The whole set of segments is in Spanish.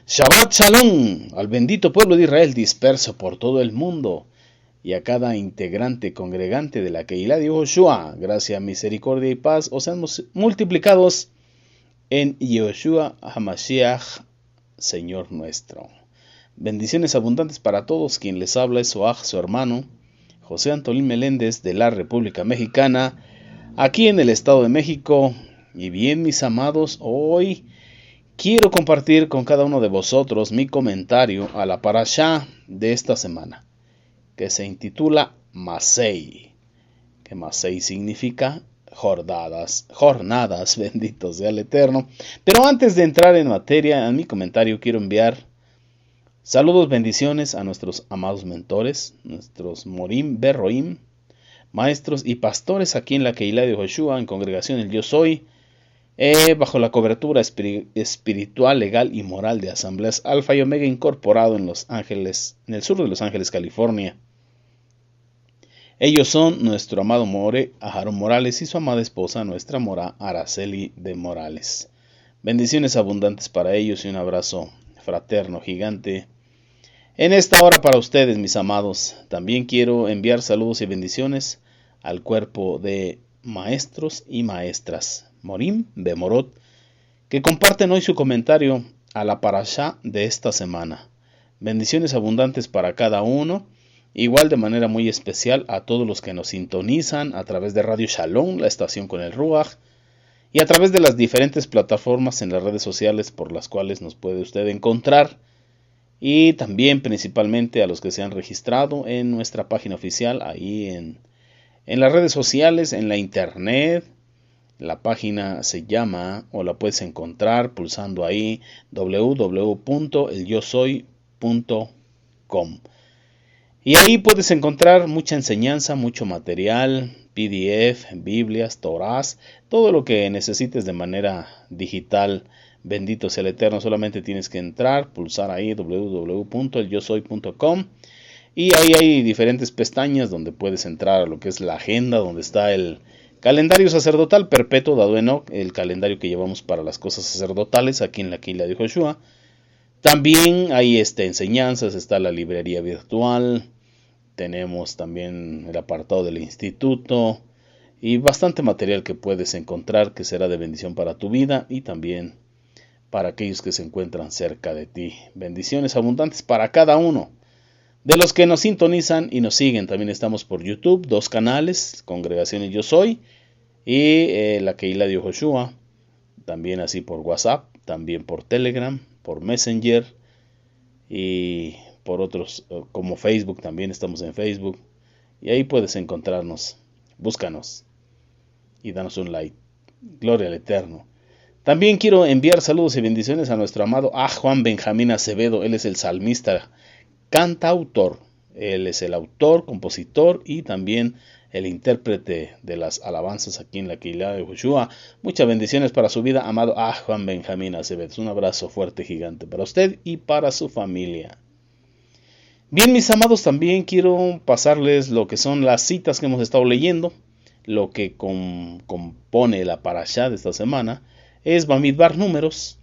Shabbat Shalom al bendito pueblo de Israel disperso por todo el mundo y a cada integrante congregante de la Keilah de Yehoshua. Gracia, misericordia y paz os sean multiplicados en Yehoshua HaMashiach, Señor nuestro. Bendiciones abundantes para todos. Quien les habla es su hermano, José Antolín Meléndez de la República Mexicana, aquí en el Estado de México. Y bien, mis amados, hoy quiero compartir con cada uno de vosotros mi comentario a la parashá de esta semana, que se intitula Masei, que Masei significa jornadas, bendito sea el Eterno. Pero antes de entrar en materia, en mi comentario quiero enviar saludos, bendiciones a nuestros amados mentores, nuestros Morim, Berroim, maestros y pastores aquí en la Keilah de Yehoshua, en Congregación El Yo Soy, bajo la cobertura espiritual, legal y moral de Asambleas Alfa y Omega, incorporado en Los Ángeles, en el sur de Los Ángeles, California. Ellos son nuestro amado More Aharón Morales y su amada esposa, nuestra Mora Araceli de Morales. Bendiciones abundantes para ellos y un abrazo fraterno, gigante en esta hora para ustedes, mis amados. También quiero enviar saludos y bendiciones al cuerpo de maestros y maestras Morim Bemorot, que comparten hoy su comentario a la parashá de esta semana. Bendiciones abundantes para cada uno, igual de manera muy especial a todos los que nos sintonizan a través de Radio Shalom, la estación con el Ruach, y a través de las diferentes plataformas en las redes sociales por las cuales nos puede usted encontrar, y también principalmente a los que se han registrado en nuestra página oficial, ahí en las redes sociales, en la internet. La página se llama, o la puedes encontrar pulsando ahí, www.elyosoy.com. Y ahí puedes encontrar mucha enseñanza, mucho material, PDF, Biblias, Torás, todo lo que necesites de manera digital. Bendito sea el Eterno. Solamente tienes que entrar, pulsar ahí www.elyosoy.com, y ahí hay diferentes pestañas donde puedes entrar a lo que es la agenda, donde está el calendario sacerdotal perpetuo dado Enoch, el calendario que llevamos para las cosas sacerdotales aquí en la Keilah de Yehoshua. También hay enseñanzas, está la librería virtual, tenemos también el apartado del instituto y bastante material que puedes encontrar que será de bendición para tu vida y también para aquellos que se encuentran cerca de ti. Bendiciones abundantes para cada uno de los que nos sintonizan y nos siguen. También estamos por YouTube, 2 canales, Congregación El Yo Soy y la Keilah de Yehoshua. También así por WhatsApp, también por Telegram, por Messenger y por otros como Facebook. También estamos en Facebook y ahí puedes encontrarnos. Búscanos y danos un like. Gloria al Eterno. También quiero enviar saludos y bendiciones a nuestro amado Juan Benjamín Acevedo. Él es el salmista, cantautor. Él es el autor, compositor y también el intérprete de las alabanzas aquí en la Keilah de Yehoshua. Muchas bendiciones para su vida, amado Juan Benjamín Acevedo. Un abrazo fuerte, gigante para usted y para su familia. Bien, mis amados, también quiero pasarles lo que son las citas que hemos estado leyendo. Lo que compone la parashá de esta semana es Bamidbar Números,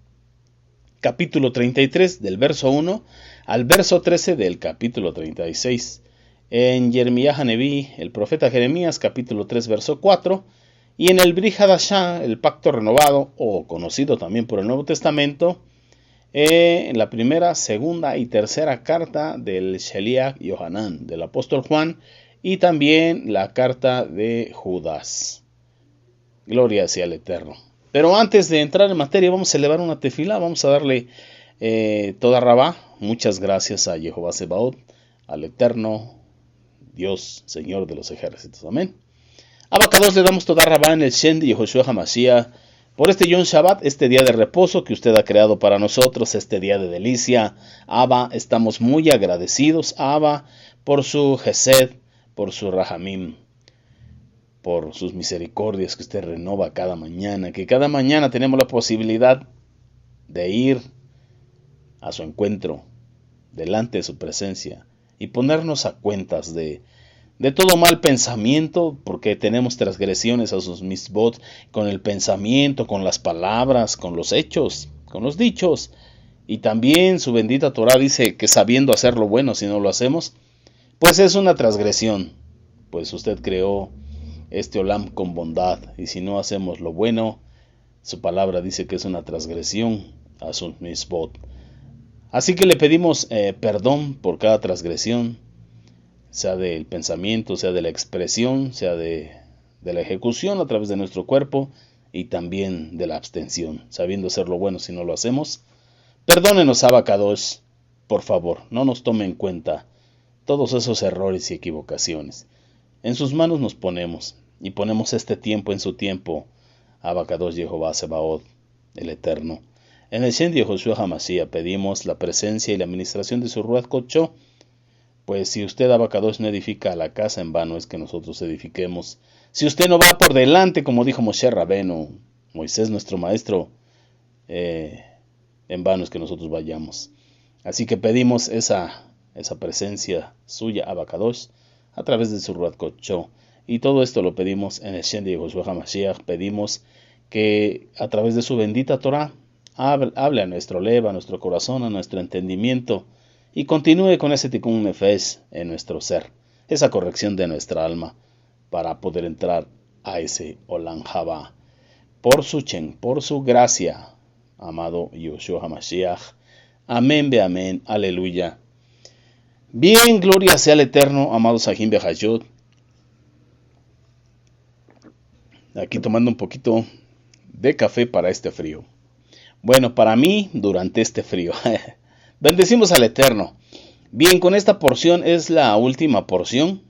capítulo 33, del verso 1 al verso 13 del capítulo 36. En Jeremías Haneví, el profeta Jeremías, capítulo 3, verso 4. Y en el Brit Hadashah, el pacto renovado, o conocido también por el Nuevo Testamento, en la primera, segunda y tercera carta del Sheliach Yohanan, del apóstol Juan, y también la carta de Judas. Gloria sea el Eterno. Pero antes de entrar en materia, vamos a elevar una tefilá, vamos a darle toda rabá. Muchas gracias a Jehová Sebaot, al Eterno Dios, Señor de los ejércitos. Amén. Abacados, le damos toda rabá en el Shen de Yehoshua HaMashiach por este Yom Shabbat, este día de reposo que usted ha creado para nosotros, este día de delicia. Abba, estamos muy agradecidos, Abba, por su Gesed, por su Rahamim, por sus misericordias que usted renova cada mañana, que cada mañana tenemos la posibilidad de ir a su encuentro, delante de su presencia, y ponernos a cuentas de todo mal pensamiento, porque tenemos transgresiones a sus misbot, con el pensamiento, con las palabras, con los hechos, con los dichos, Y también su bendita Torah dice que sabiendo hacer lo bueno, si no lo hacemos, pues es una transgresión. Pues usted creó este Olam con bondad, y si no hacemos lo bueno, su palabra dice que es una transgresión a sus misbot. Así que le pedimos perdón por cada transgresión, sea del pensamiento, sea de la expresión, sea de la ejecución a través de nuestro cuerpo, y también de la abstención, sabiendo hacer lo bueno si no lo hacemos. Perdónenos, Abacadosh, por favor, no nos tome en cuenta todos esos errores y equivocaciones. En sus manos nos ponemos, y ponemos este tiempo en su tiempo, Abacadosh Jehová Sebaot, el Eterno. En el Shem de Yehoshua HaMashiach pedimos la presencia y la administración de su Ruach Kocho, pues si usted, Abacadosh, no edifica la casa, en vano es que nosotros edifiquemos. Si usted no va por delante, como dijo Moshe Rabenu, Moisés nuestro maestro, en vano es que nosotros vayamos. Así que pedimos esa presencia suya, Abacadosh, a través de su Ruach Kocho. Y todo esto lo pedimos en el Shem de Yehoshua HaMashiach. Pedimos que a través de su bendita Torah hable a nuestro leva, a nuestro corazón, a nuestro entendimiento, y continúe con ese tikkun nefesh en nuestro ser, esa corrección de nuestra alma, para poder entrar a ese Olam Haba. Por su Shem, por su gracia, amado Yehoshua HaMashiach. Amén, be amén, aleluya. Bien, gloria sea al Eterno, amado Sahim Behayot. Aquí tomando un poquito de café para este frío. Bueno, para mí, durante este frío. Bendecimos al Eterno. Bien, con esta porción es la última porción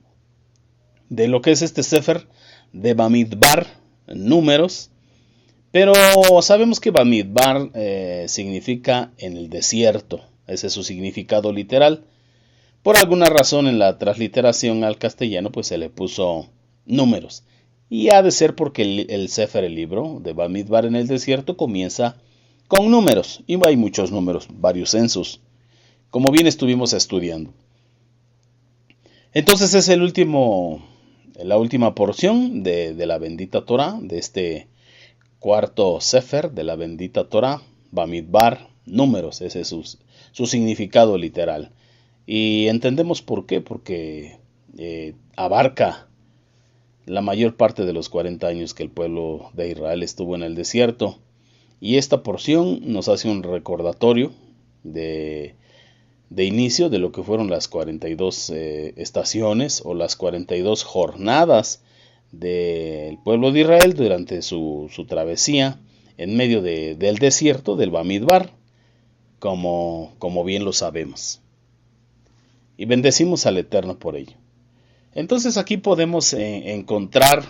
de lo que es este Sefer de Bamidbar, números. Pero sabemos que Bamidbar significa en el desierto. Ese es su significado literal. Por alguna razón en la transliteración al castellano pues se le puso números. Y ha de ser porque el Sefer, el libro de Bamidbar en el desierto, comienza con números. Y hay muchos números, varios censos, como bien estuvimos estudiando. Entonces es la última porción de la bendita Torah, de este cuarto Sefer de la bendita Torah, Bamidbar, números. Ese es su significado literal. Y entendemos por qué, porque abarca la mayor parte de los 40 años que el pueblo de Israel estuvo en el desierto. Y esta porción nos hace un recordatorio de inicio de lo que fueron las 42 estaciones o las 42 jornadas del pueblo de Israel durante su travesía en medio del desierto del Bamidbar, como bien lo sabemos. Y bendecimos al Eterno por ello. Entonces aquí podemos encontrar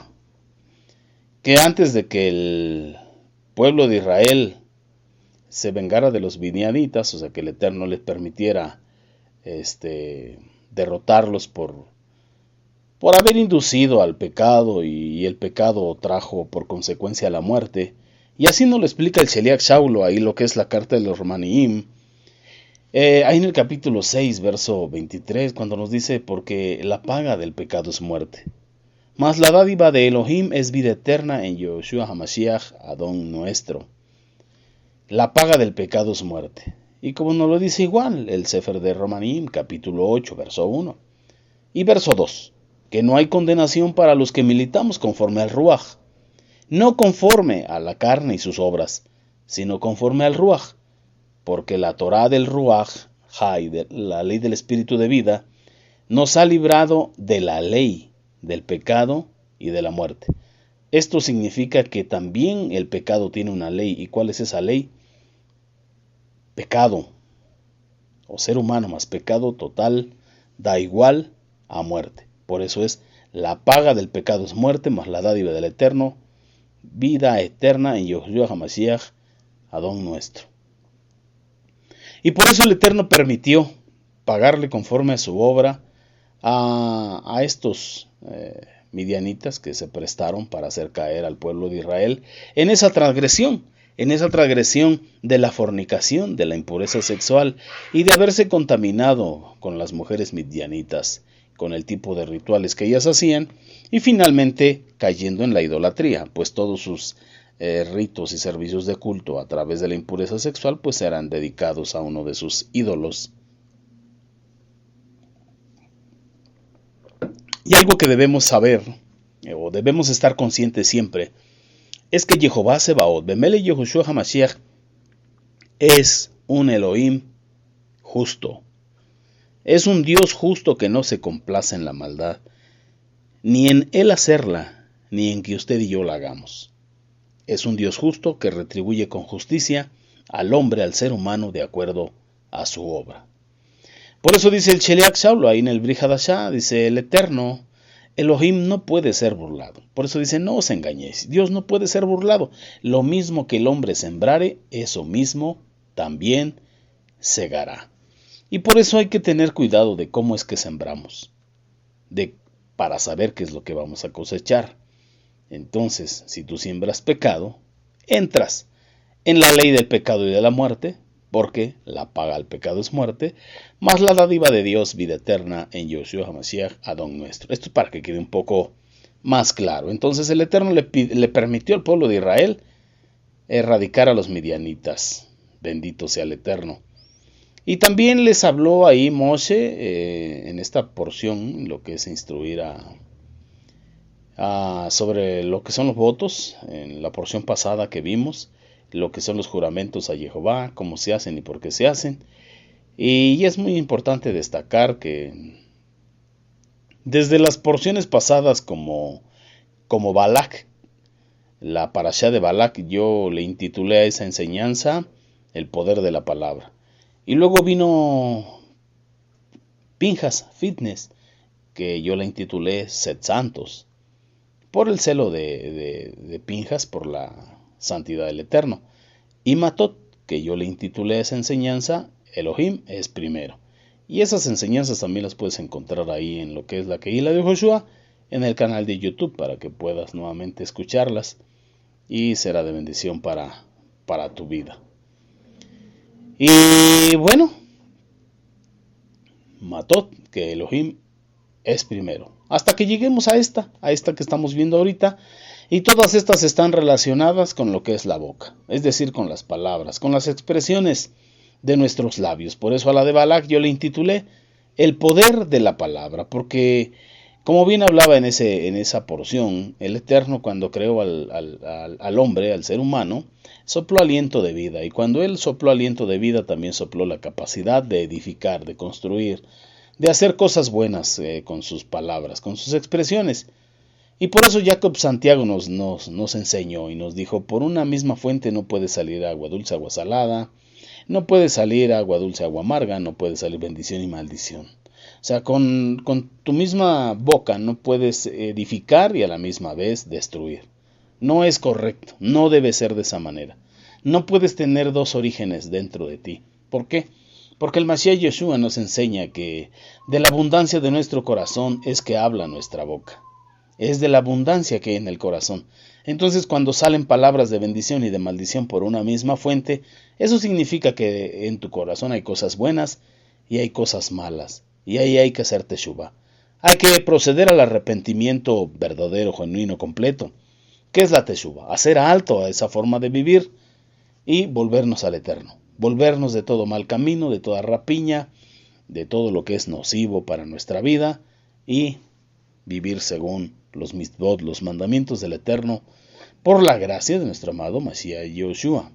que antes de que el pueblo de Israel se vengara de los midianitas, o sea que el Eterno les permitiera derrotarlos por haber inducido al pecado, y el pecado trajo por consecuencia la muerte, y así nos lo explica el Sheliach Shaulo, ahí lo que es la carta de los Romanim, ahí en el capítulo 6, verso 23, cuando nos dice, porque la paga del pecado es muerte, mas la dádiva de Elohim es vida eterna en Yehoshua HaMashiach, Adón nuestro. La paga del pecado es muerte. Y como nos lo dice igual el Sefer de Romanim, capítulo 8, verso 1 y verso 2, que no hay condenación para los que militamos conforme al Ruach, no conforme a la carne y sus obras, sino conforme al Ruach, porque la Torah del Ruach, la ley del espíritu de vida, nos ha librado de la ley, del pecado y de la muerte. Esto significa que también el pecado tiene una ley. ¿Y cuál es esa ley? Pecado, o ser humano más pecado total, da igual a muerte. Por eso es, la paga del pecado es muerte, más la dádiva del Eterno, vida eterna en Yehoshua HaMashiach, Adón nuestro. Y por eso el Eterno permitió pagarle conforme a su obra a estos midianitas que se prestaron para hacer caer al pueblo de Israel en esa transgresión de la fornicación, de la impureza sexual y de haberse contaminado con las mujeres midianitas, con el tipo de rituales que ellas hacían, y finalmente cayendo en la idolatría, pues todos sus ritos y servicios de culto a través de la impureza sexual, pues serán dedicados a uno de sus ídolos. Y algo que debemos saber, o debemos estar conscientes siempre, es que Jehová Sebaot, Bemele Yehoshua HaMashiach, es un Elohim justo. Es un Dios justo que no se complace en la maldad, ni en él hacerla, ni en que usted y yo la hagamos. Es un Dios justo que retribuye con justicia al hombre, al ser humano, de acuerdo a su obra. Por eso dice el Sheliach Shaulo, ahí en el Brit Hadashah, dice el Eterno, Elohim no puede ser burlado. Por eso dice, no os engañéis, Dios no puede ser burlado. Lo mismo que el hombre sembrare, eso mismo también segará. Y por eso hay que tener cuidado de cómo es que sembramos, para saber qué es lo que vamos a cosechar. Entonces, si tú siembras pecado, entras en la ley del pecado y de la muerte, porque la paga al pecado es muerte, más la dádiva de Dios, vida eterna en Yoshua HaMashiach, Adón nuestro. Esto es para que quede un poco más claro. Entonces el Eterno le permitió al pueblo de Israel erradicar a los midianitas. Bendito sea el Eterno. Y también les habló ahí Moshe en esta porción, lo que es instruir sobre lo que son los votos, en la porción pasada que vimos, lo que son los juramentos a Jehová, cómo se hacen y por qué se hacen. Y es muy importante destacar que desde las porciones pasadas como Balak, la parashá de Balak, yo le intitulé a esa enseñanza el poder de la palabra. Y luego vino Pinjas, Fitness, que yo la intitulé Sed Santos, por el celo de Pinjas, por la santidad del Eterno. Y Matot, que yo le intitulé esa enseñanza, Elohim es primero. Y esas enseñanzas también las puedes encontrar ahí en lo que es la Kehila de Joshua, en el canal de YouTube, para que puedas nuevamente escucharlas. Y será de bendición para tu vida. Y bueno, Matot, que Elohim es primero. Hasta que lleguemos a esta que estamos viendo ahorita. Y todas estas están relacionadas con lo que es la boca, es decir, con las palabras, con las expresiones de nuestros labios. Por eso a la de Balak yo le intitulé el poder de la palabra, porque como bien hablaba en esa porción, el Eterno cuando creó al hombre, al ser humano, sopló aliento de vida. Y cuando él sopló aliento de vida, también sopló la capacidad de edificar, de construir, de hacer cosas buenas con sus palabras, con sus expresiones. Y por eso Jacob Santiago nos enseñó y nos dijo, por una misma fuente no puede salir agua dulce, agua salada, no puede salir agua dulce, agua amarga, no puede salir bendición y maldición. O sea, con tu misma boca no puedes edificar y a la misma vez destruir. No es correcto, no debe ser de esa manera. No puedes tener dos orígenes dentro de ti. ¿Por qué? Porque el Mashiach Yeshua nos enseña que de la abundancia de nuestro corazón es que habla nuestra boca. Es de la abundancia que hay en el corazón. Entonces, cuando salen palabras de bendición y de maldición por una misma fuente, eso significa que en tu corazón hay cosas buenas y hay cosas malas. Y ahí hay que hacer teshuvá. Hay que proceder al arrepentimiento verdadero, genuino, completo. ¿Qué es la teshuvá? Hacer alto a esa forma de vivir y volvernos al Eterno. Volvernos de todo mal camino, de toda rapiña, de todo lo que es nocivo para nuestra vida y vivir según los mitzvot, los mandamientos del Eterno, por la gracia de nuestro amado Mashiach Yoshua.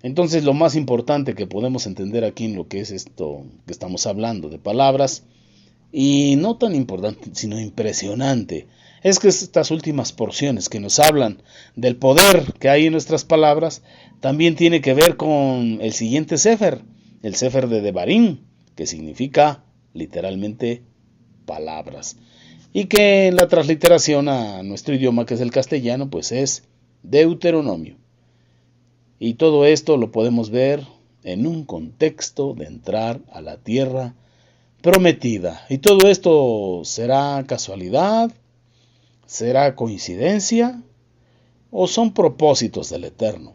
Entonces, lo más importante que podemos entender aquí en lo que es esto que estamos hablando de palabras, y no tan importante, sino impresionante, es que estas últimas porciones que nos hablan del poder que hay en nuestras palabras, también tiene que ver con el siguiente Sefer, el Sefer de Devarim, que significa literalmente palabras. Y que en la transliteración a nuestro idioma, que es el castellano, pues es Deuteronomio. Y todo esto lo podemos ver en un contexto de entrar a la tierra prometida. Y todo esto será casualidad, será coincidencia o son propósitos del Eterno.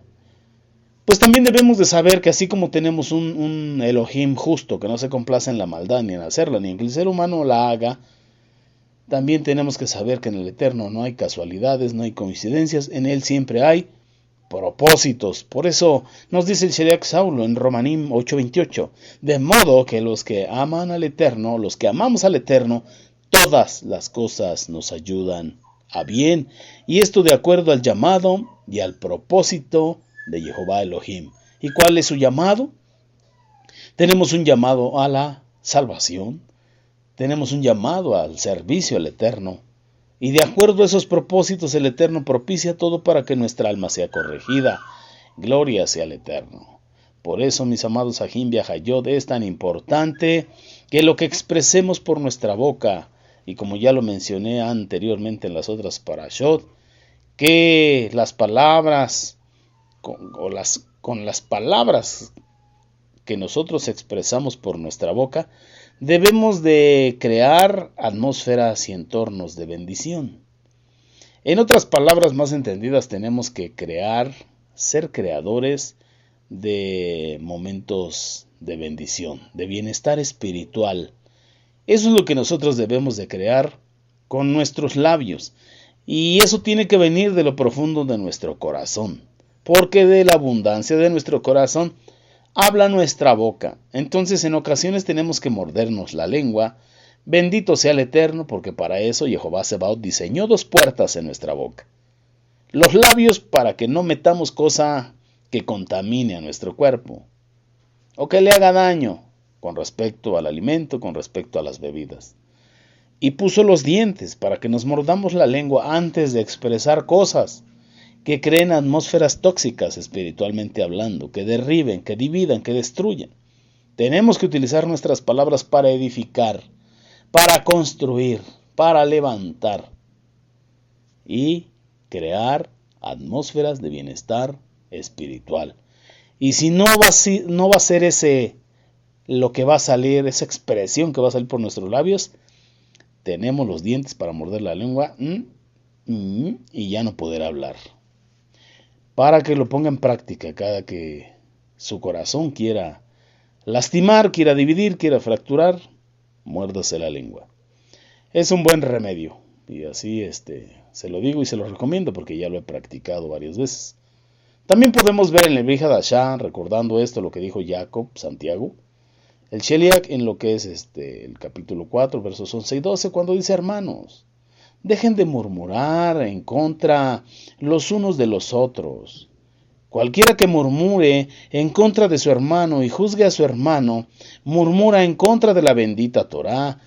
Pues también debemos de saber que así como tenemos un Elohim justo que no se complace en la maldad ni en hacerla, ni en que el ser humano la haga, También tenemos que saber que en el Eterno no hay casualidades, no hay coincidencias, en Él siempre hay propósitos. Por eso nos dice el Sheliach Saulo en Romanim 8:28, de modo que los que aman al Eterno, los que amamos al Eterno, todas las cosas nos ayudan a bien, y esto de acuerdo al llamado y al propósito de Jehová Elohim. ¿Y cuál es su llamado? Tenemos un llamado a la salvación, tenemos un llamado al servicio al Eterno, y de acuerdo a esos propósitos el Eterno propicia todo para que nuestra alma sea corregida. Gloria sea al Eterno. Por eso, mis amados Ajim Viajayot, es tan importante que lo que expresemos por nuestra boca, y como ya lo mencioné anteriormente en las otras parashot, que las palabras, con las palabras que nosotros expresamos por nuestra boca, debemos de crear atmósferas y entornos de bendición. En otras palabras más entendidas, tenemos que ser creadores de momentos de bendición, de bienestar espiritual. Eso es lo que nosotros debemos de crear con nuestros labios. Y eso tiene que venir de lo profundo de nuestro corazón, porque de la abundancia de nuestro corazón habla nuestra boca. Entonces en ocasiones tenemos que mordernos la lengua. Bendito sea el Eterno, porque para eso Jehová Sebaot diseñó 2 puertas en nuestra boca. Los labios para que no metamos cosa que contamine a nuestro cuerpo, o que le haga daño con respecto al alimento, con respecto a las bebidas. Y puso los dientes para que nos mordamos la lengua antes de expresar cosas que creen atmósferas tóxicas espiritualmente hablando, que derriben, que dividan, que destruyan. Tenemos que utilizar nuestras palabras para edificar, para construir, para levantar y crear atmósferas de bienestar espiritual. Y si no va a ser ese lo que va a salir, esa expresión que va a salir por nuestros labios, tenemos los dientes para morder la lengua y ya no poder hablar. Para que lo ponga en práctica cada que su corazón quiera lastimar, quiera dividir, quiera fracturar, muérdase la lengua. Es un buen remedio y así se lo digo y se lo recomiendo porque ya lo he practicado varias veces. También podemos ver en el Brihad Hashah, recordando esto, lo que dijo Jacob, Santiago, el Sheliach en lo que es el capítulo 4, versos 11 y 12, cuando dice: hermanos, dejen de murmurar en contra los unos de los otros. Cualquiera que murmure en contra de su hermano y juzgue a su hermano, murmura en contra de la bendita Torá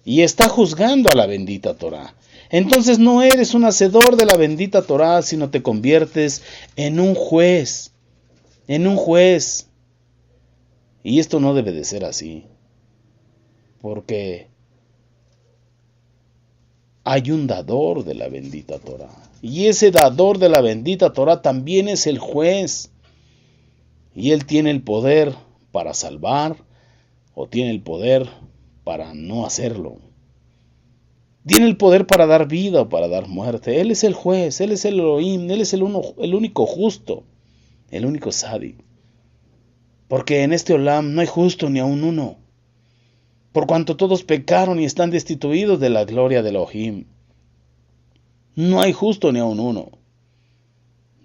y está juzgando a la bendita Torá. Entonces no eres un hacedor de la bendita Torá, sino te conviertes en un juez. Y esto no debe de ser así, porque hay un dador de la bendita Torá. Y ese dador de la bendita Torá también es el juez. Y él tiene el poder para salvar o tiene el poder para no hacerlo. Tiene el poder para dar vida o para dar muerte. Él es el juez, él es el Elohim, él es el único justo, el único Sadik. Porque en este Olam no hay justo ni aun uno, por cuanto todos pecaron y están destituidos de la gloria de Elohim. No hay justo ni aun uno,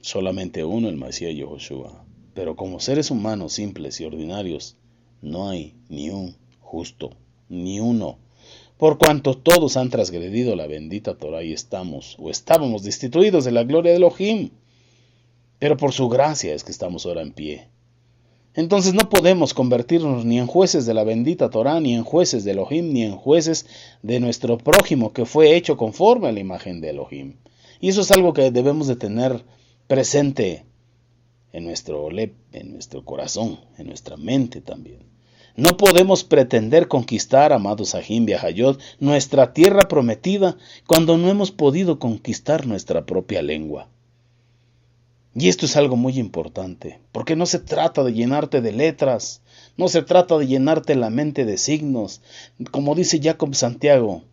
solamente uno, el Mashiach Yehoshua. Pero como seres humanos simples y ordinarios, no hay ni un justo, ni uno. Por cuanto todos han transgredido la bendita Torah y estábamos destituidos de la gloria de Elohim. Pero por su gracia es que estamos ahora en pie. Entonces no podemos convertirnos ni en jueces de la bendita Torá, ni en jueces de Elohim, ni en jueces de nuestro prójimo que fue hecho conforme a la imagen de Elohim. Y eso es algo que debemos de tener presente en nuestro corazón, en nuestra mente también. No podemos pretender conquistar, amados Ajim Viajayot, nuestra tierra prometida cuando no hemos podido conquistar nuestra propia lengua. Y esto es algo muy importante, porque no se trata de llenarte de letras, no se trata de llenarte la mente de signos. Como dice Jacob Santiago,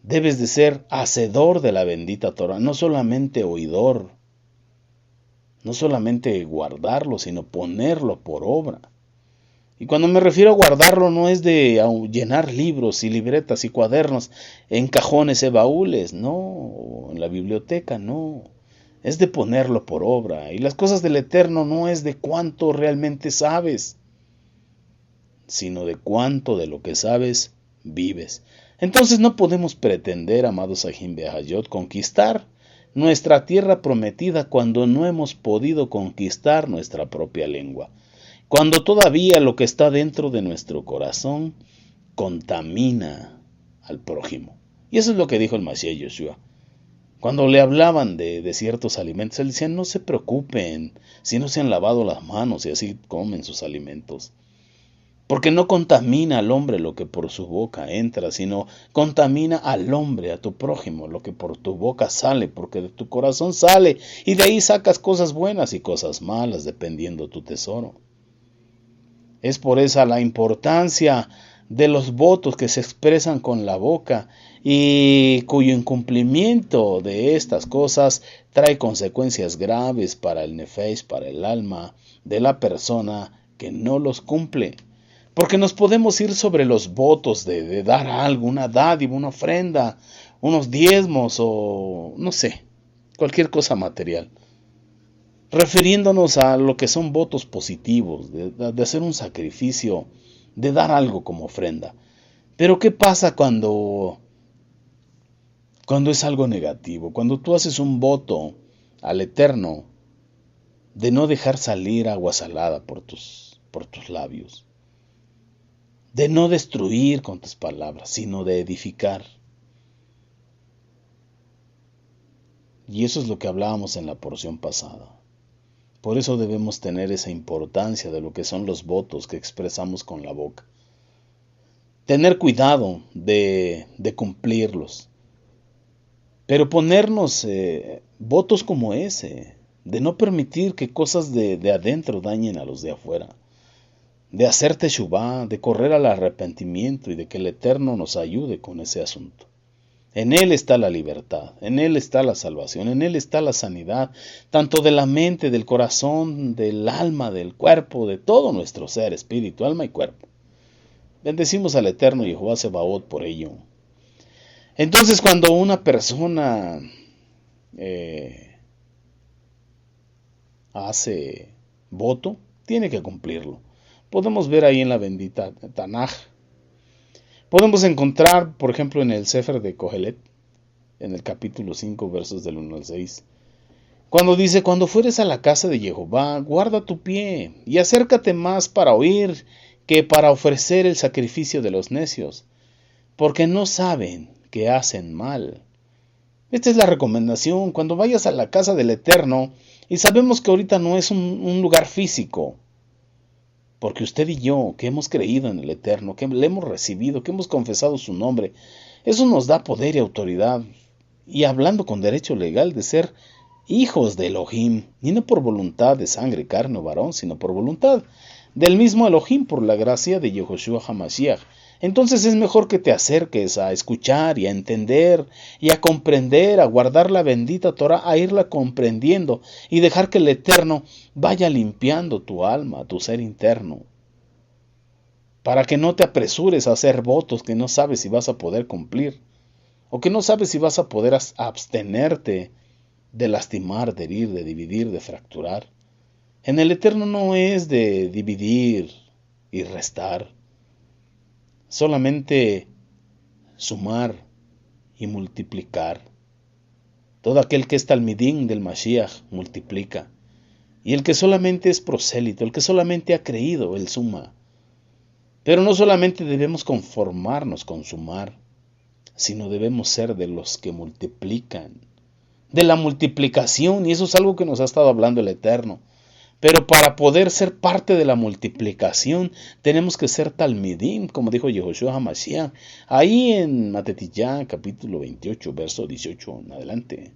debes de ser hacedor de la bendita Torah, no solamente oidor, no solamente guardarlo, sino ponerlo por obra. Y cuando me refiero a guardarlo no es de llenar libros y libretas y cuadernos en cajones y baúles, no, en la biblioteca, no. Es de ponerlo por obra. Y las cosas del Eterno no es de cuánto realmente sabes, sino de cuánto de lo que sabes vives. Entonces no podemos pretender, amados Ajim Behayot, conquistar nuestra tierra prometida cuando no hemos podido conquistar nuestra propia lengua. Cuando todavía lo que está dentro de nuestro corazón contamina al prójimo. Y eso es lo que dijo el Mashiach Yoshua. Cuando le hablaban de ciertos alimentos, él decía, no se preocupen si no se han lavado las manos y así comen sus alimentos. Porque no contamina al hombre lo que por su boca entra, sino contamina al hombre, a tu prójimo, lo que por tu boca sale, porque de tu corazón sale, y de ahí sacas cosas buenas y cosas malas, dependiendo tu tesoro. Es por esa la importancia de los votos que se expresan con la boca y cuyo incumplimiento de estas cosas trae consecuencias graves para el nefesh, para el alma de la persona que no los cumple. Porque nos podemos ir sobre los votos de dar algo, una dádiva, una ofrenda, unos diezmos o no sé, cualquier cosa material. Refiriéndonos a lo que son votos positivos, de hacer un sacrificio, de dar algo como ofrenda. Pero ¿qué pasa cuando es algo negativo? Cuando tú haces un voto al Eterno de no dejar salir agua salada por tus labios, de no destruir con tus palabras, sino de edificar. Y eso es lo que hablábamos en la porción pasada. Por eso debemos tener esa importancia de lo que son los votos que expresamos con la boca. Tener cuidado de cumplirlos. Pero ponernos votos como ese, de no permitir que cosas de adentro dañen a los de afuera. De hacer teshuvá, de correr al arrepentimiento y de que el Eterno nos ayude con ese asunto. En Él está la libertad, en Él está la salvación, en Él está la sanidad, tanto de la mente, del corazón, del alma, del cuerpo, de todo nuestro ser, espíritu, alma y cuerpo. Bendecimos al Eterno Yehová Sebaot por ello. Entonces, cuando una persona hace voto, tiene que cumplirlo. Podemos ver ahí en la bendita Tanaj. Podemos encontrar, por ejemplo, en el Sefer de Kohelet, en el capítulo 5, versos del 1 al 6, cuando dice, cuando fueres a la casa de Jehová, guarda tu pie y acércate más para oír que para ofrecer el sacrificio de los necios, porque no saben que hacen mal. Esta es la recomendación, cuando vayas a la casa del Eterno, y sabemos que ahorita no es un lugar físico, porque usted y yo, que hemos creído en el Eterno, que le hemos recibido, que hemos confesado su nombre, eso nos da poder y autoridad, y hablando con derecho legal de ser hijos de Elohim, y no por voluntad de sangre, carne o varón, sino por voluntad del mismo Elohim, por la gracia de Yehoshua HaMashiach. Entonces es mejor que te acerques a escuchar y a entender y a comprender, a guardar la bendita Torah, a irla comprendiendo y dejar que el Eterno vaya limpiando tu alma, tu ser interno, para que no te apresures a hacer votos que no sabes si vas a poder cumplir, o que no sabes si vas a poder abstenerte de lastimar, de herir, de dividir, de fracturar. En el Eterno no es de dividir y restar, solamente sumar y multiplicar. Todo aquel que es talmidín del Mashiach multiplica. Y el que solamente es prosélito, el que solamente ha creído, él suma. Pero no solamente debemos conformarnos con sumar, sino debemos ser de los que multiplican. De la multiplicación, y eso es algo que nos ha estado hablando el Eterno. Pero para poder ser parte de la multiplicación, tenemos que ser talmidim, como dijo Yehoshua HaMashiach, ahí en Matetillá, capítulo 28, verso 18 en adelante.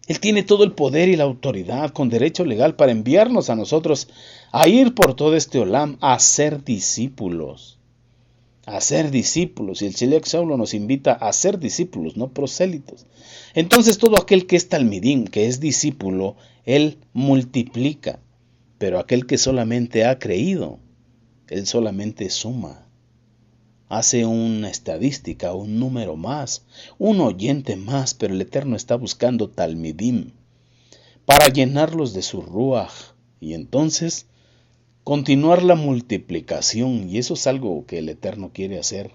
Él tiene todo el poder y la autoridad con derecho legal para enviarnos a nosotros a ir por todo este olam, a ser discípulos. A ser discípulos. Y el Shliach Saulo nos invita a ser discípulos, no prosélitos. Entonces todo aquel que es talmidín, que es discípulo, él multiplica. Pero aquel que solamente ha creído, Él solamente suma. Hace una estadística, un número más, un oyente más, pero el Eterno está buscando talmidim para llenarlos de su ruaj y entonces continuar la multiplicación, y eso es algo que el Eterno quiere hacer.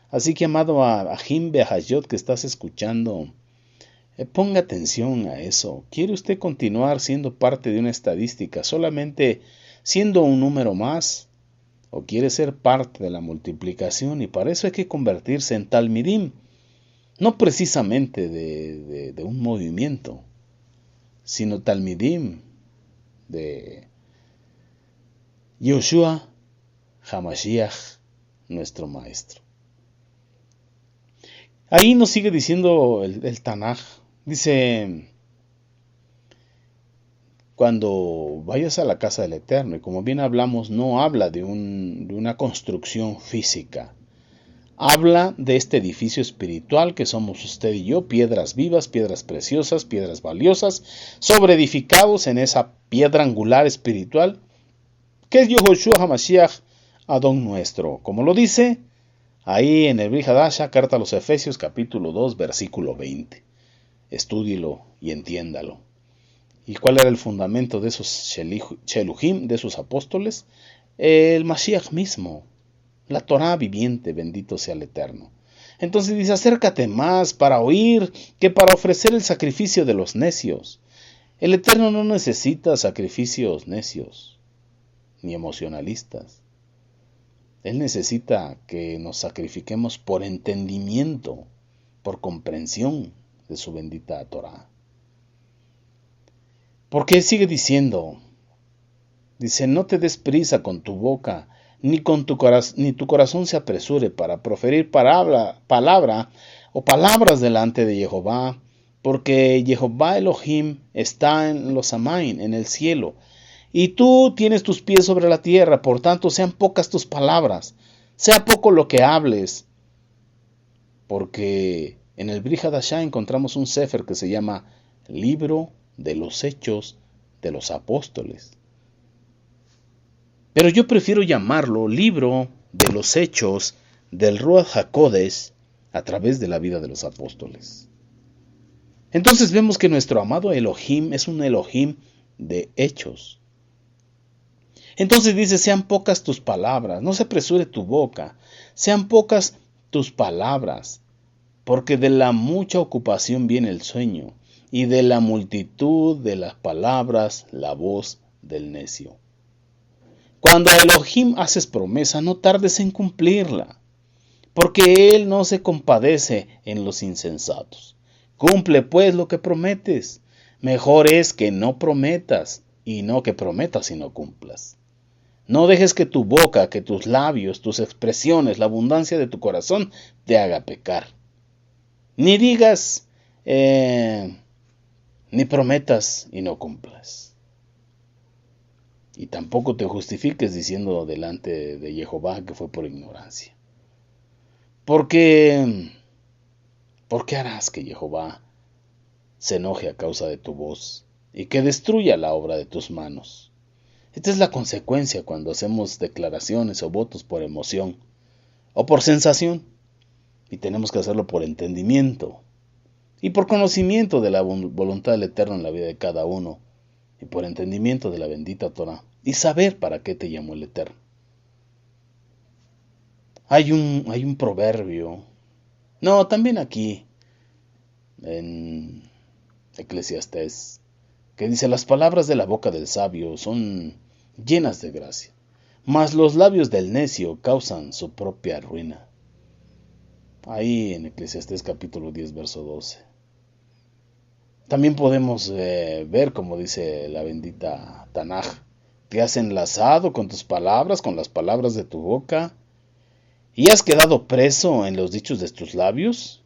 Así que, amado Ahim Behayot, que estás escuchando, ponga atención a eso. ¿Quiere usted continuar siendo parte de una estadística, solamente siendo un número más? ¿O quiere ser parte de la multiplicación? Y para eso hay que convertirse en talmidim, no precisamente de un movimiento, sino talmidim de Yoshua Hamashiach, nuestro maestro. Ahí nos sigue diciendo el Tanaj. Dice, cuando vayas a la casa del Eterno, y como bien hablamos, no habla de una construcción física. Habla de este edificio espiritual que somos usted y yo, piedras vivas, piedras preciosas, piedras valiosas, sobreedificados en esa piedra angular espiritual, que es Yehoshua HaMashiach, Adón nuestro. Como lo dice ahí en el Brit Hadasha, carta a los Efesios, capítulo 2, versículo 20. Estúdielo y entiéndalo. ¿Y cuál era el fundamento de esos Sheluhim, de esos apóstoles? El Mashiach mismo, la Torah viviente, bendito sea el Eterno. Entonces dice, acércate más para oír que para ofrecer el sacrificio de los necios. El Eterno no necesita sacrificios necios ni emocionalistas. Él necesita que nos sacrifiquemos por entendimiento, por comprensión de su bendita Torah. Porque sigue diciendo, dice, no te des prisa con tu boca, ni tu corazón se apresure para proferir palabra o palabras delante de Jehová, porque Jehová Elohim está en los Amain, en el cielo, y tú tienes tus pies sobre la tierra, por tanto sean pocas tus palabras, sea poco lo que hables, porque en el Brit Hadashah encontramos un sefer que se llama Libro de los Hechos de los Apóstoles. Pero yo prefiero llamarlo Libro de los Hechos del Ruach HaKodesh a través de la vida de los apóstoles. Entonces vemos que nuestro amado Elohim es un Elohim de hechos. Entonces dice, sean pocas tus palabras, no se apresure tu boca, sean pocas tus palabras, porque de la mucha ocupación viene el sueño, y de la multitud de las palabras la voz del necio. Cuando a Elohim haces promesa, no tardes en cumplirla, porque Él no se compadece en los insensatos. Cumple pues lo que prometes. Mejor es que no prometas, y no que prometas y no cumplas. No dejes que tu boca, que tus labios, tus expresiones, la abundancia de tu corazón te haga pecar. Ni digas, ni prometas y no cumplas. Y tampoco te justifiques diciendo delante de Jehová que fue por ignorancia. ¿Por qué harás que Jehová se enoje a causa de tu voz y que destruya la obra de tus manos? Esta es la consecuencia cuando hacemos declaraciones o votos por emoción o por sensación. Y tenemos que hacerlo por entendimiento y por conocimiento de la voluntad del Eterno en la vida de cada uno, y por entendimiento de la bendita Torah, y saber para qué te llamó el Eterno. Hay un proverbio, también aquí, en Eclesiastés, que dice, las palabras de la boca del sabio son llenas de gracia, mas los labios del necio causan su propia ruina. Ahí en Eclesiastés capítulo 10, verso 12. También podemos ver, como dice la bendita Tanaj, te has enlazado con tus palabras, con las palabras de tu boca, y has quedado preso en los dichos de tus labios.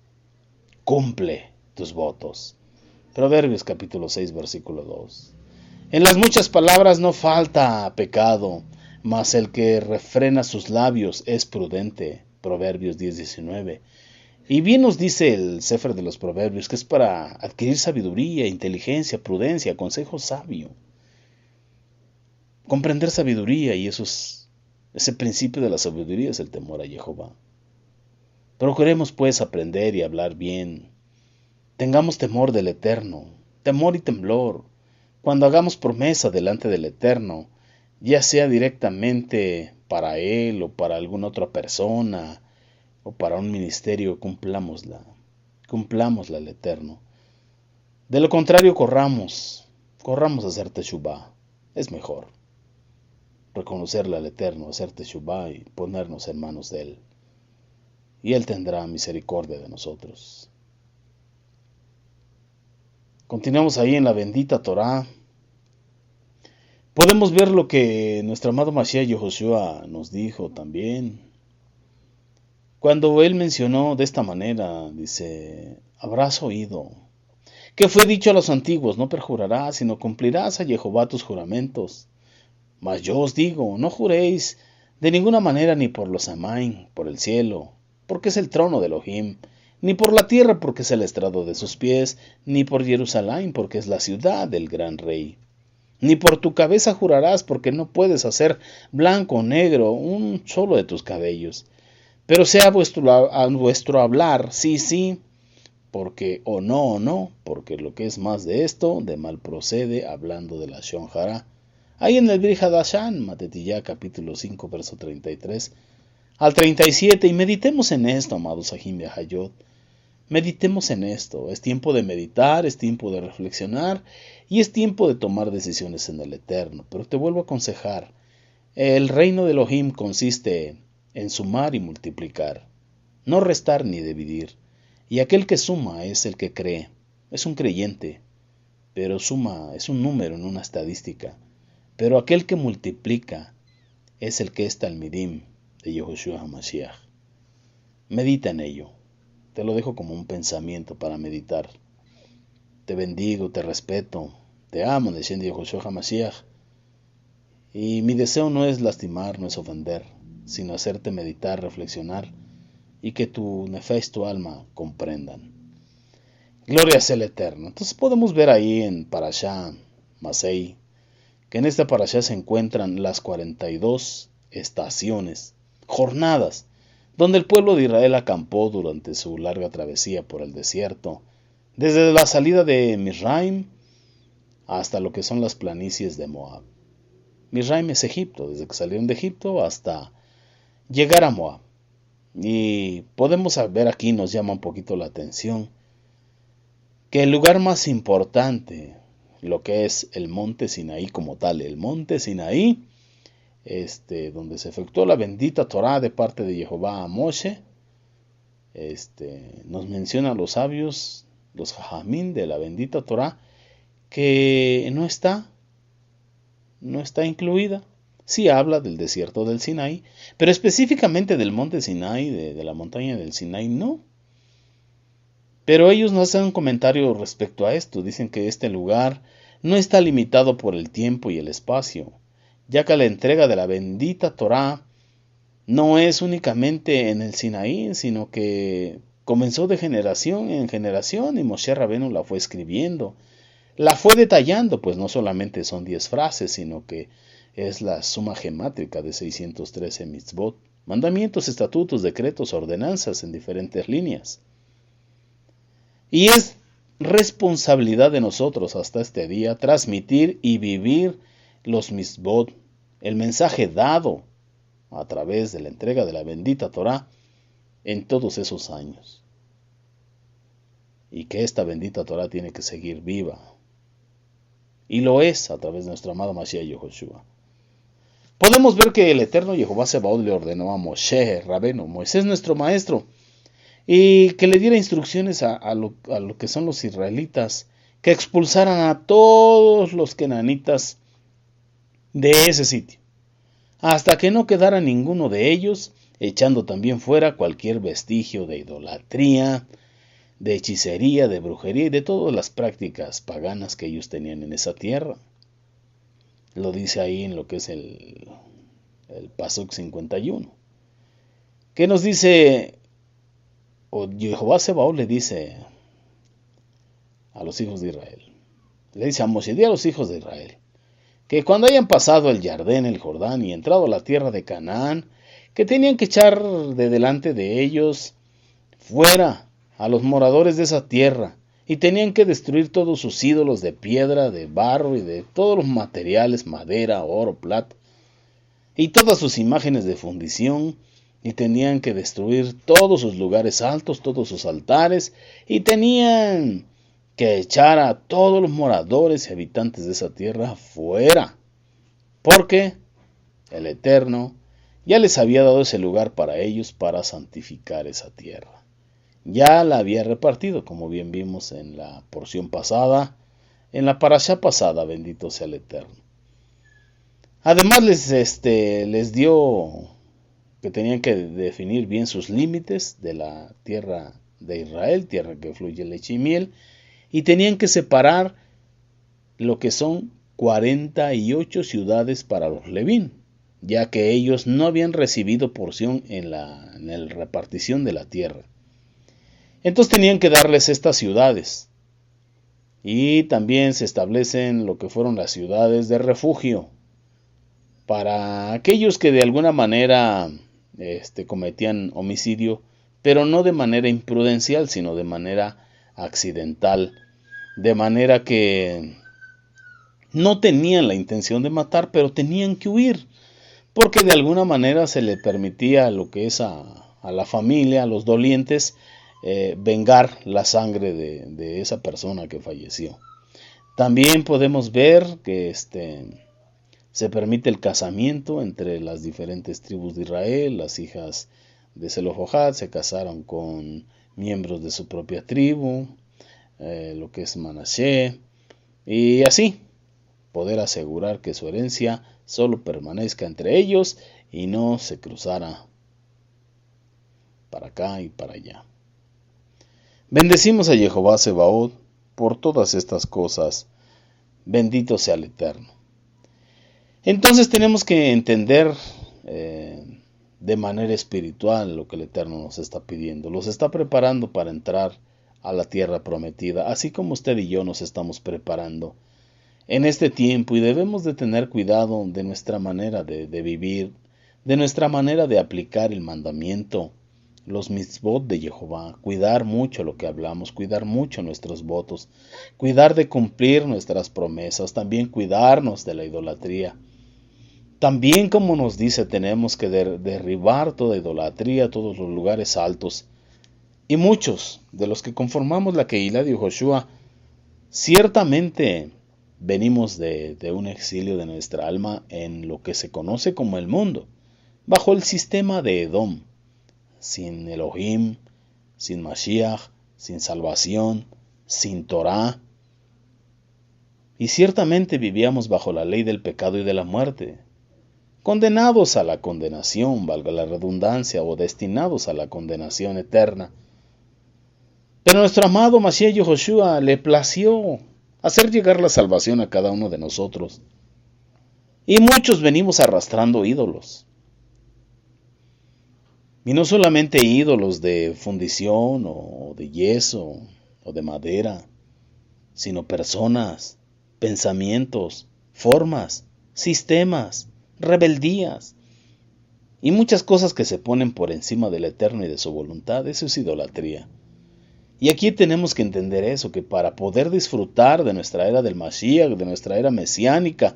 Cumple tus votos. Proverbios capítulo 6, versículo 2. En las muchas palabras no falta pecado, mas el que refrena sus labios es prudente. Proverbios 10, 19. Y bien nos dice el Sefer de los Proverbios que es para adquirir sabiduría, inteligencia, prudencia, consejo sabio. Comprender sabiduría, y eso es Ese principio de la sabiduría es el temor a Jehová. Procuremos pues aprender y hablar bien. Tengamos temor del Eterno, temor y temblor. Cuando hagamos promesa delante del Eterno, ya sea directamente para Él o para alguna otra persona o para un ministerio, cumplámosla al Eterno. De lo contrario, corramos a hacer teshuvá. Es mejor reconocerle al Eterno, hacer teshuvá y ponernos en manos de Él. Y Él tendrá misericordia de nosotros. Continuamos ahí en la bendita Torá. Podemos ver lo que nuestro amado Mashiach Yehoshua nos dijo también. Cuando Él mencionó de esta manera, dice, habrás oído que fue dicho a los antiguos, no perjurarás, sino cumplirás a Jehová tus juramentos. Mas yo os digo, no juréis de ninguna manera ni por los Amain, por el cielo, porque es el trono de Elohim, ni por la tierra, porque es el estrado de sus pies, ni por Jerusalén, porque es la ciudad del gran rey. Ni por tu cabeza jurarás, porque no puedes hacer blanco o negro un solo de tus cabellos. Pero sea vuestro hablar, sí, sí, porque o no, porque lo que es más de esto, de mal procede, hablando de la Shon Hara. Ahí en el Brit Hadashan, Matetiyá, capítulo 5, verso 33 al 37, y meditemos en esto, amados Ajim y Ahayot. Meditemos en esto. Es tiempo de meditar, es tiempo de reflexionar y es tiempo de tomar decisiones en el Eterno. Pero te vuelvo a aconsejar, el reino de Elohim consiste en sumar y multiplicar, no restar ni dividir. Y aquel que suma es el que cree, es un creyente, pero suma es un número en una estadística. Pero aquel que multiplica es el que es Talmidim de Yehoshua HaMashiach. Medita en ello. Te lo dejo como un pensamiento para meditar. Te bendigo, te respeto, te amo, desciende Yehoshua HaMashiach. Y mi deseo no es lastimar, no es ofender, sino hacerte meditar, reflexionar y que tu nefesh, tu alma, comprendan. Gloria sea el Eterno. Entonces podemos ver ahí en Parashá Masei que en esta parashá se encuentran las 42 estaciones, jornadas, donde el pueblo de Israel acampó durante su larga travesía por el desierto, desde la salida de Misraim hasta lo que son las planicies de Moab. Misraim es Egipto, desde que salieron de Egipto hasta llegar a Moab. Y podemos ver aquí, nos llama un poquito la atención, que el lugar más importante, lo que es el monte Sinaí como tal, el monte Sinaí, donde se efectuó la bendita Torá de parte de Jehová a Moshe, nos menciona los sabios, los jajamín de la bendita Torá, que no está incluida. Sí habla del desierto del Sinaí, pero específicamente del monte Sinaí, de la montaña del Sinaí, no. Pero ellos no hacen un comentario respecto a esto. Dicen que este lugar no está limitado por el tiempo y el espacio, ya que la entrega de la bendita Torá no es únicamente en el Sinaí, sino que comenzó de generación en generación y Moshe Rabenu la fue escribiendo. La fue detallando, pues no solamente son 10 frases, sino que es la suma gemátrica de 613 mitzvot, mandamientos, estatutos, decretos, ordenanzas en diferentes líneas. Y es responsabilidad de nosotros hasta este día transmitir y vivir los mitzvot, el mensaje dado a través de la entrega de la bendita Torá en todos esos años. Y que esta bendita Torá tiene que seguir viva. Y lo es a través de nuestro amado Mashiach Yehoshua. Podemos ver que el eterno Jehová Sebaot le ordenó a Moshe Rabenu, Moisés nuestro maestro, y que le diera instrucciones a lo que son los israelitas, que expulsaran a todos los kenanitas de ese sitio, hasta que no quedara ninguno de ellos, echando también fuera cualquier vestigio de idolatría, de hechicería, de brujería y de todas las prácticas paganas que ellos tenían en esa tierra. Lo dice ahí en lo que es el Pasuk 51, que nos dice, o Jehová Sebaot le dice a los hijos de Israel, le dice a Moshe, di a los hijos de Israel, que cuando hayan pasado el Jordán, el Jordán y entrado a la tierra de Canaán, que tenían que echar de delante de ellos fuera a los moradores de esa tierra, y tenían que destruir todos sus ídolos de piedra, de barro y de todos los materiales, madera, oro, plata, y todas sus imágenes de fundición, y tenían que destruir todos sus lugares altos, todos sus altares, y tenían que echar a todos los moradores y habitantes de esa tierra fuera, porque el Eterno ya les había dado ese lugar para ellos para santificar esa tierra. Ya la había repartido, como bien vimos en la porción pasada, en la parashá pasada, bendito sea el Eterno. Además les dio que tenían que definir bien sus límites de la tierra de Israel, tierra que fluye leche y miel, y tenían que separar lo que son 48 ciudades para los Levín, ya que ellos no habían recibido porción en la repartición de la tierra. Entonces tenían que darles estas ciudades. Y también se establecen lo que fueron las ciudades de refugio para aquellos que de alguna manera cometían homicidio, pero no de manera imprudencial, sino de manera accidental, de manera que no tenían la intención de matar, pero tenían que huir, porque de alguna manera se le permitía lo que es a la familia, a los dolientes, vengar la sangre de esa persona que falleció. También podemos ver que se permite el casamiento entre las diferentes tribus de Israel. Las hijas de Zelofojad se casaron con miembros de su propia tribu, lo que es Manashe, y así poder asegurar que su herencia solo permanezca entre ellos y no se cruzara para acá y para allá. Bendecimos a Jehová Sebaot por todas estas cosas. Bendito sea el Eterno. Entonces tenemos que entender de manera espiritual lo que el Eterno nos está pidiendo. Los está preparando para entrar a la tierra prometida, así como usted y yo nos estamos preparando en este tiempo, y debemos de tener cuidado de nuestra manera de vivir, de nuestra manera de aplicar el mandamiento, los mitzvot de Jehová, cuidar mucho lo que hablamos, cuidar mucho nuestros votos, cuidar de cumplir nuestras promesas, también cuidarnos de la idolatría. También, como nos dice, tenemos que derribar toda idolatría, todos los lugares altos. Y muchos de los que conformamos la Keilah de Yehoshua, ciertamente venimos de un exilio de nuestra alma en lo que se conoce como el mundo, bajo el sistema de Edom, sin Elohim, sin Mashiach, sin salvación, sin Torah. Y ciertamente vivíamos bajo la ley del pecado y de la muerte, condenados a la condenación, valga la redundancia, o destinados a la condenación eterna. Pero nuestro amado Mashiach Yehoshua le plació hacer llegar la salvación a cada uno de nosotros. Y muchos venimos arrastrando ídolos. Y no solamente ídolos de fundición o de yeso o de madera, sino personas, pensamientos, formas, sistemas, rebeldías y muchas cosas que se ponen por encima del Eterno y de su voluntad. Eso es idolatría. Y aquí tenemos que entender eso, que para poder disfrutar de nuestra era del Mashiach, de nuestra era mesiánica,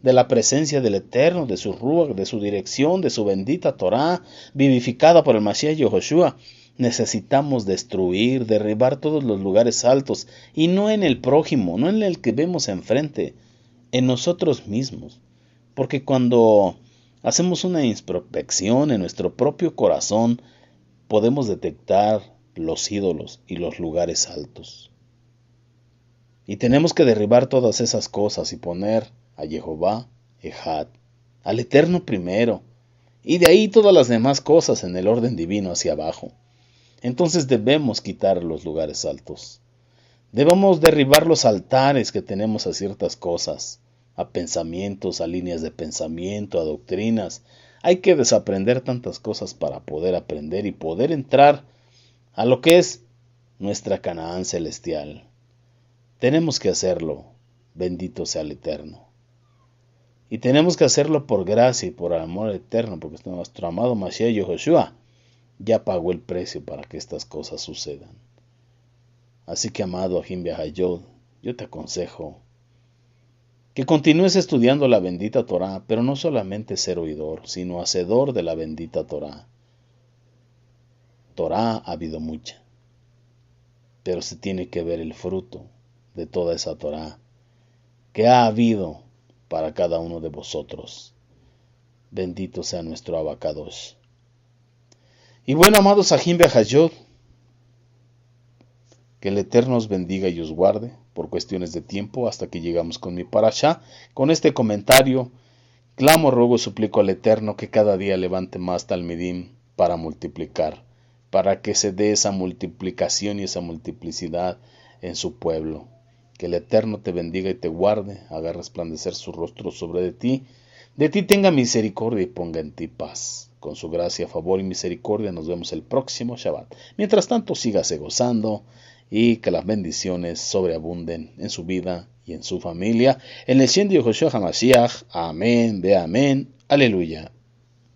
de la presencia del Eterno, de su Ruach, de su dirección, de su bendita Torah, vivificada por el Mashiach Yehoshua, necesitamos destruir, derribar todos los lugares altos, y no en el prójimo, no en el que vemos enfrente, en nosotros mismos. Porque cuando hacemos una introspección en nuestro propio corazón, podemos detectar los ídolos y los lugares altos. Y tenemos que derribar todas esas cosas y poner a Jehová Ejad, al Eterno primero, y de ahí todas las demás cosas en el orden divino hacia abajo. Entonces debemos quitar los lugares altos. Debemos derribar los altares que tenemos a ciertas cosas, a pensamientos, a líneas de pensamiento, a doctrinas. Hay que desaprender tantas cosas para poder aprender y poder entrar a lo que es nuestra Canaán celestial. Tenemos que hacerlo. Bendito sea el Eterno. Y tenemos que hacerlo por gracia y por amor eterno, porque nuestro amado Mashiach Yehoshua ya pagó el precio para que estas cosas sucedan. Así que, amado Ahim Behayod, yo te aconsejo que continúes estudiando la bendita Torah, pero no solamente ser oidor, sino hacedor de la bendita Torah. Torah ha habido mucha, pero se tiene que ver el fruto de toda esa Torah que ha habido para cada uno de vosotros. Bendito sea nuestro Abacadosh. Y bueno, amados Ahim Behayod, que el Eterno os bendiga y os guarde por cuestiones de tiempo hasta que llegamos con mi parashá. Con este comentario, clamo, ruego y suplico al Eterno que cada día levante más talmidim para multiplicar, para que se dé esa multiplicación y esa multiplicidad en su pueblo. Que el Eterno te bendiga y te guarde, haga resplandecer su rostro sobre de ti tenga misericordia y ponga en ti paz. Con su gracia, favor y misericordia nos vemos el próximo Shabbat. Mientras tanto, sígase gozando y que las bendiciones sobreabunden en su vida y en su familia. En el Shem de Yehoshua HaMashiach. Amén, ve amén, aleluya.